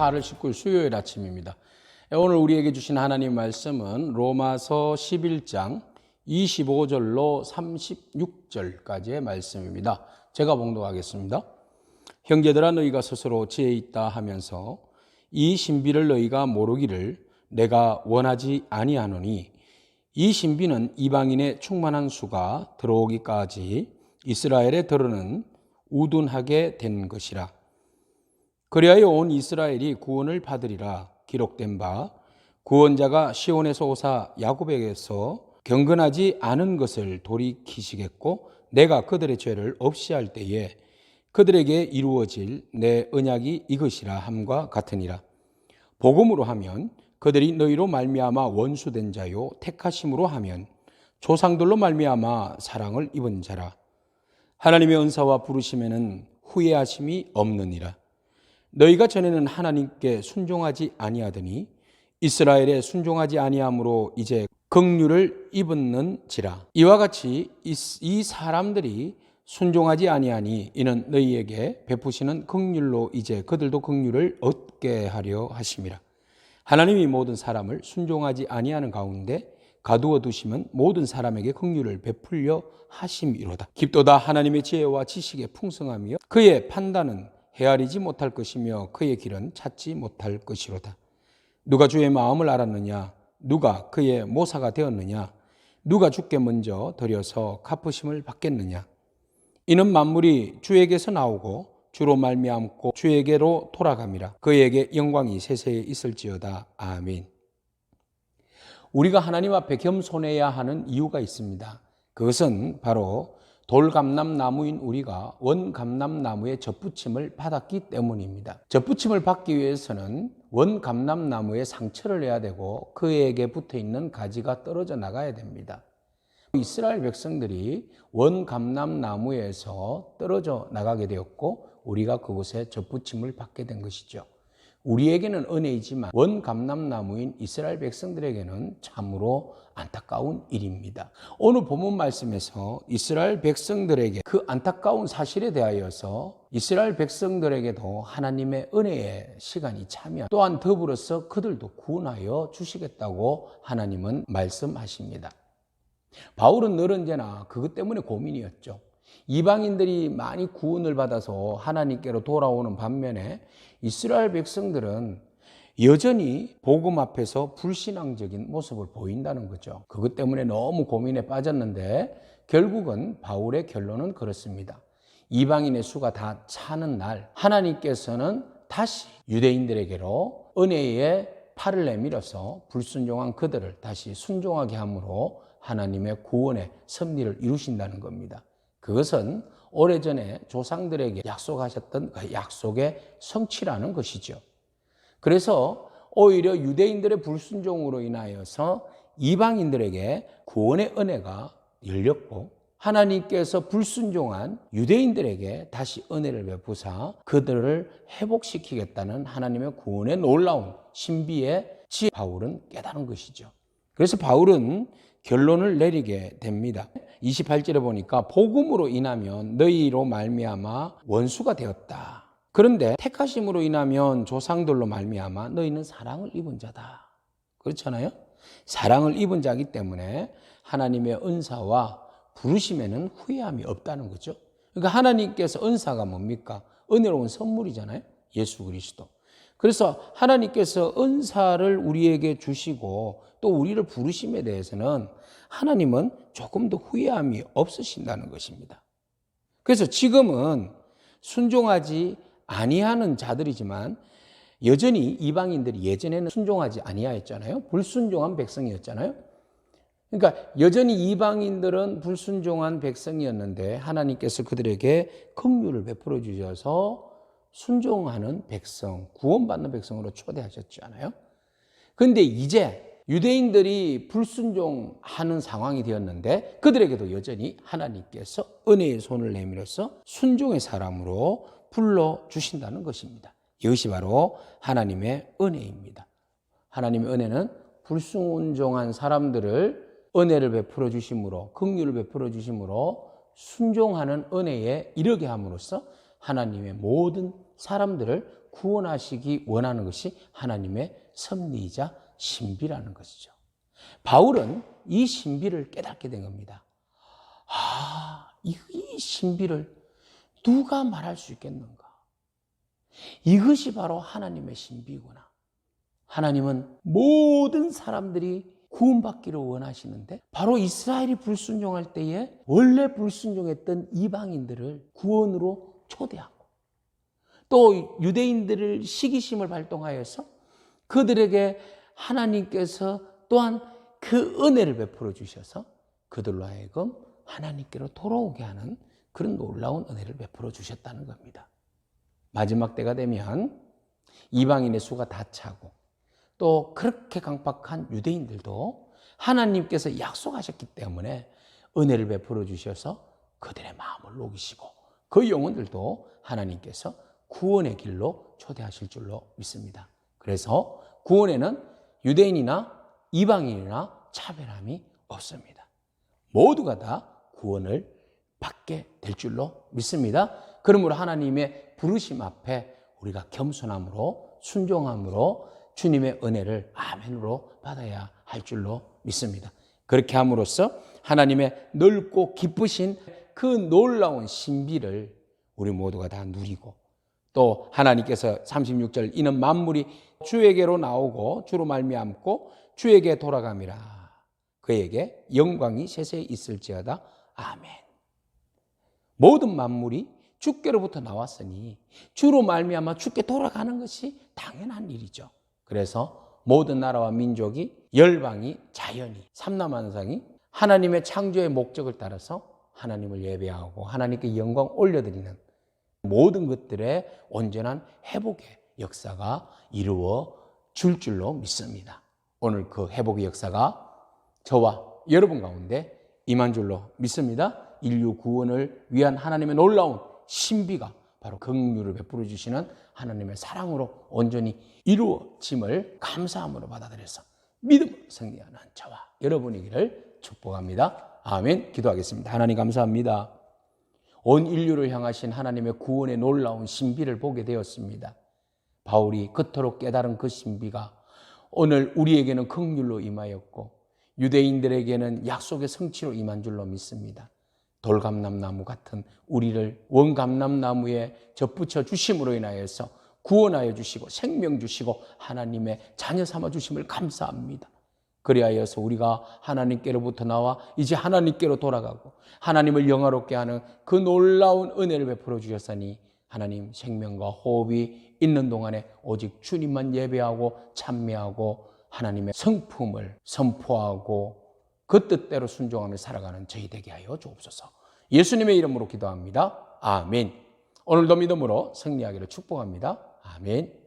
8월 19일 수요일 아침입니다. 오늘 우리에게 주신 하나님 말씀은 로마서 11장 25절로 36절까지의 말씀입니다. 제가 봉독하겠습니다. 형제들아, 너희가 스스로 지혜 있다 하면서 이 신비를 너희가 모르기를 내가 원하지 아니하노니, 이 신비는 이방인의 충만한 수가 들어오기까지 이스라엘에 들어는 우둔하게 된 것이라. 그리하여 온 이스라엘이 구원을 받으리라. 기록된 바 구원자가 시온에서 오사 야곱에게서 경건하지 않은 것을 돌이키시겠고, 내가 그들의 죄를 없이 할 때에 그들에게 이루어질 내 언약이 이것이라 함과 같으니라. 복음으로 하면 그들이 너희로 말미암아 원수된 자요, 택하심으로 하면 조상들로 말미암아 사랑을 입은 자라. 하나님의 은사와 부르심에는 후회하심이 없느니라. 너희가 전에는 하나님께 순종하지 아니하더니 이스라엘에 순종하지 아니함으로 이제 긍휼을 입었는지라. 이와 같이 이 사람들이 순종하지 아니하니 이는 너희에게 베푸시는 긍휼로 이제 그들도 긍휼을 얻게 하려 하심이라. 하나님이 모든 사람을 순종하지 아니하는 가운데 가두어 두시면 모든 사람에게 긍휼을 베풀려 하심이로다. 깊도다 하나님의 지혜와 지식의 풍성하며 그의 판단은 헤아리지 못할 것이며 그의 길은 찾지 못할 것이로다. 누가 주의 마음을 알았느냐? 누가 그의 모사가 되었느냐? 누가 주께 먼저 드려서 갚으심을 받겠느냐? 이는 만물이 주에게서 나오고 주로 말미암고 주에게로 돌아감이라. 그에게 영광이 세세에 있을지어다. 아멘. 우리가 하나님 앞에 겸손해야 하는 이유가 있습니다. 그것은 바로 돌감람나무인 우리가 원감람나무의 젖붙임을 받았기 때문입니다. 젖붙임을 받기 위해서는 원감람나무에 상처를 내야 되고 그에게 붙어있는 가지가 떨어져 나가야 됩니다. 이스라엘 백성들이 원감람나무에서 떨어져 나가게 되었고 우리가 그곳에 젖붙임을 받게 된 것이죠. 우리에게는 은혜이지만 원감람나무인 이스라엘 백성들에게는 참으로 안타까운 일입니다. 오늘 본문 말씀에서 이스라엘 백성들에게 그 안타까운 사실에 대하여서 이스라엘 백성들에게도 하나님의 은혜의 시간이 차면 또한 더불어서 그들도 구원하여 주시겠다고 하나님은 말씀하십니다. 바울은 늘 언제나 그것 때문에 고민이었죠. 이방인들이 많이 구원을 받아서 하나님께로 돌아오는 반면에 이스라엘 백성들은 여전히 복음 앞에서 불신앙적인 모습을 보인다는 거죠. 그것 때문에 너무 고민에 빠졌는데 결국은 바울의 결론은 그렇습니다. 이방인의 수가 다 차는 날 하나님께서는 다시 유대인들에게로 은혜의 팔을 내밀어서 불순종한 그들을 다시 순종하게 함으로 하나님의 구원의 섭리를 이루신다는 겁니다. 그것은 오래전에 조상들에게 약속하셨던 그 약속의 성취라는 것이죠. 그래서 오히려 유대인들의 불순종으로 인하여서 이방인들에게 구원의 은혜가 열렸고 하나님께서 불순종한 유대인들에게 다시 은혜를 베푸사 그들을 회복시키겠다는 하나님의 구원의 놀라운 신비의 지혜 바울은 깨달은 것이죠. 그래서 바울은 결론을 내리게 됩니다. 28절에 보니까 복음으로 인하면 너희로 말미암아 원수가 되었다. 그런데 택하심으로 인하면 조상들로 말미암아 너희는 사랑을 입은 자다. 그렇잖아요? 사랑을 입은 자이기 때문에 하나님의 은사와 부르심에는 후회함이 없다는 거죠. 그러니까 하나님께서 은사가 뭡니까? 은혜로운 선물이잖아요. 예수 그리스도. 그래서 하나님께서 은사를 우리에게 주시고 또 우리를 부르심에 대해서는 하나님은 조금 더 후회함이 없으신다는 것입니다. 그래서 지금은 순종하지 아니하는 자들이지만 여전히 이방인들이 예전에는 순종하지 아니하였잖아요. 불순종한 백성이었잖아요. 그러니까 여전히 이방인들은 불순종한 백성이었는데 하나님께서 그들에게 긍휼을 베풀어 주셔서 순종하는 백성, 구원받는 백성으로 초대하셨지 않아요? 그런데 이제 유대인들이 불순종하는 상황이 되었는데 그들에게도 여전히 하나님께서 은혜의 손을 내밀어서 순종의 사람으로 불러주신다는 것입니다. 이것이 바로 하나님의 은혜입니다. 하나님의 은혜는 불순종한 사람들을 은혜를 베풀어 주심으로 긍휼을 베풀어 주심으로 순종하는 은혜에 이르게 함으로써 하나님의 모든 사람들을 구원하시기 원하는 것이 하나님의 섭리이자 신비라는 것이죠. 바울은 이 신비를 깨닫게 된 겁니다. 이 신비를 누가 말할 수 있겠는가? 이것이 바로 하나님의 신비구나. 하나님은 모든 사람들이 구원받기를 원하시는데 바로 이스라엘이 불순종할 때에 원래 불순종했던 이방인들을 구원으로 초대하고 또 유대인들을 시기심을 발동하여서 그들에게 하나님께서 또한 그 은혜를 베풀어 주셔서 그들로 하여금 하나님께로 돌아오게 하는 그런 놀라운 은혜를 베풀어 주셨다는 겁니다. 마지막 때가 되면 이방인의 수가 다 차고 또 그렇게 강박한 유대인들도 하나님께서 약속하셨기 때문에 은혜를 베풀어 주셔서 그들의 마음을 녹이시고 그 영혼들도 하나님께서 구원의 길로 초대하실 줄로 믿습니다. 그래서 구원에는 유대인이나 이방인이나 차별함이 없습니다. 모두가 다 구원을 받게 될 줄로 믿습니다. 그러므로 하나님의 부르심 앞에 우리가 겸손함으로 순종함으로 주님의 은혜를 아멘으로 받아야 할 줄로 믿습니다. 그렇게 함으로써 하나님의 넓고 기쁘신 그 놀라운 신비를 우리 모두가 다 누리고 또 하나님께서 36절 이는 만물이 주에게로 나오고 주로 말미암고 주에게 돌아감이라. 그에게 영광이 세세에 있을지어다. 아멘. 모든 만물이 주께로부터 나왔으니 주로 말미암아 주께 돌아가는 것이 당연한 일이죠. 그래서 모든 나라와 민족이 열방이 자연이 삼라만상이 하나님의 창조의 목적을 따라서 하나님을 예배하고 하나님께 영광 올려드리는 모든 것들의 온전한 회복의 역사가 이루어질 줄로 믿습니다. 오늘 그 회복의 역사가 저와 여러분 가운데 임한 줄로 믿습니다. 인류 구원을 위한 하나님의 놀라운 신비가 바로 긍휼을 베풀어 주시는 하나님의 사랑으로 온전히 이루어짐을 감사함으로 받아들여서 믿음으로 승리하는 저와 여러분이기를 축복합니다. 아멘. 기도하겠습니다. 하나님 감사합니다. 온 인류를 향하신 하나님의 구원의 놀라운 신비를 보게 되었습니다. 바울이 그토록 깨달은 그 신비가 오늘 우리에게는 긍휼로 임하였고 유대인들에게는 약속의 성취로 임한 줄로 믿습니다. 돌감람나무 같은 우리를 원감람나무에 접붙여 주심으로 인하여서 구원하여 주시고 생명 주시고 하나님의 자녀 삼아 주심을 감사합니다. 그리하여서 우리가 하나님께로부터 나와 이제 하나님께로 돌아가고 하나님을 영화롭게 하는 그 놀라운 은혜를 베풀어 주셨으니 하나님 생명과 호흡이 있는 동안에 오직 주님만 예배하고 찬미하고 하나님의 성품을 선포하고 그 뜻대로 순종하며 살아가는 저희 되게 하여 주옵소서. 예수님의 이름으로 기도합니다. 아멘. 오늘도 믿음으로 승리하기를 축복합니다. 아멘.